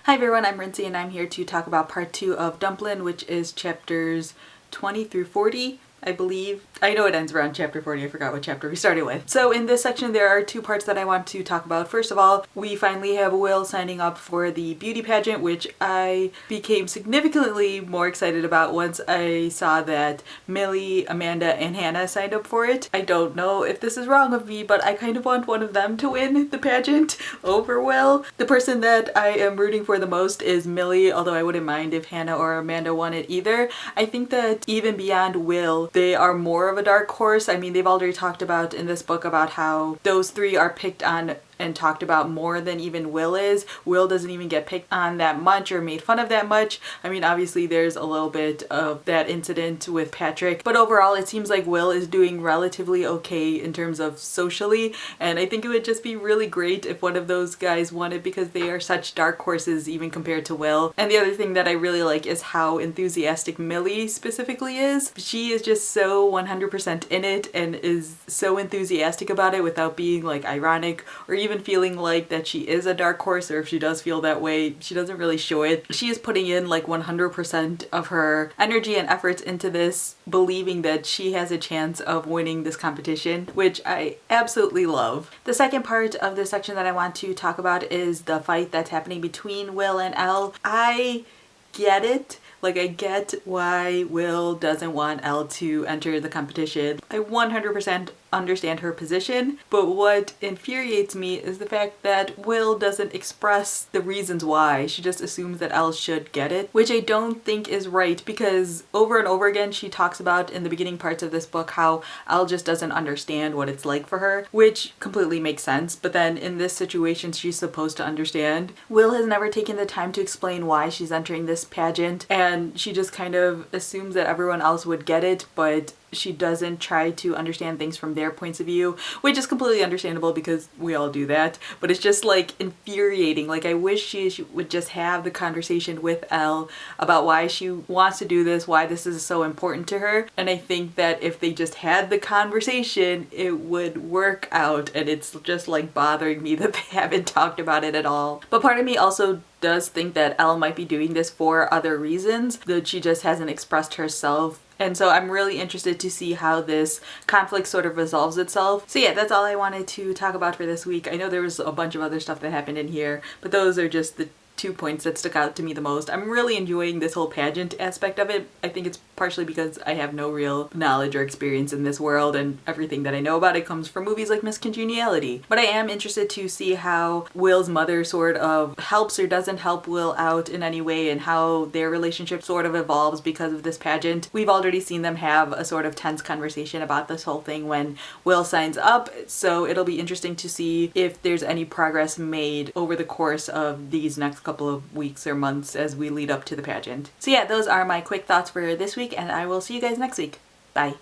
Hi everyone, I'm Rincey and I'm here to talk about part 2 of Dumplin, which is chapters 20 through 40. I believe. I know it ends around chapter 40. I forgot what chapter we started with. So in this section there are two parts that I want to talk about. First of all, we finally have Will signing up for the beauty pageant, which I became significantly more excited about once I saw that Millie, Amanda, and Hannah signed up for it. I don't know if this is wrong of me, but I kind of want one of them to win the pageant over Will. The person that I am rooting for the most is Millie, although I wouldn't mind if Hannah or Amanda won it either. I think that even beyond Will, they are more of a dark horse. I mean, they've already talked about in this book about how those three are picked on and talked about more than even Will is. Will doesn't even get picked on that much or made fun of that much. I mean, obviously there's a little bit of that incident with Patrick, but overall it seems like Will is doing relatively okay in terms of socially, and I think it would just be really great if one of those guys won it because they are such dark horses even compared to Will. And the other thing that I really like is how enthusiastic Millie specifically is. She is just so 100% in it and is so enthusiastic about it without being like ironic or even feeling like that she is a dark horse, or if she does feel that way, she doesn't really show it. She is putting in like 100% of her energy and efforts into this, believing that she has a chance of winning this competition, which I absolutely love. The second part of this section that I want to talk about is the fight that's happening between Will and Elle. I get it. Like, I get why Will doesn't want Elle to enter the competition. I 100% understand her position, but what infuriates me is the fact that Will doesn't express the reasons why. She just assumes that Elle should get it, which I don't think is right, because over and over again she talks about in the beginning parts of this book how Elle just doesn't understand what it's like for her, which completely makes sense, but then in this situation she's supposed to understand. Will has never taken the time to explain why she's entering this pageant, and she just kind of assumes that everyone else would get it, but she doesn't try to understand things from their points of view, which is completely understandable because we all do that, but it's just like infuriating. Like, I wish she would just have the conversation with Elle about why she wants to do this, why this is so important to her, and I think that if they just had the conversation it would work out, and it's just like bothering me that they haven't talked about it at all. But part of me also does think that Elle might be doing this for other reasons that she just hasn't expressed herself. And so I'm really interested to see how this conflict sort of resolves itself. So yeah, that's all I wanted to talk about for this week. I know there was a bunch of other stuff that happened in here, but those are just the 2 points that stuck out to me the most. I'm really enjoying this whole pageant aspect of it. I think it's partially because I have no real knowledge or experience in this world, and everything that I know about it comes from movies like Miss Congeniality. But I am interested to see how Will's mother sort of helps or doesn't help Will out in any way, and how their relationship sort of evolves because of this pageant. We've already seen them have a sort of tense conversation about this whole thing when Will signs up, so it'll be interesting to see if there's any progress made over the course of these next couple of weeks or months as we lead up to the pageant. So yeah, those are my quick thoughts for this week, and I will see you guys next week. Bye.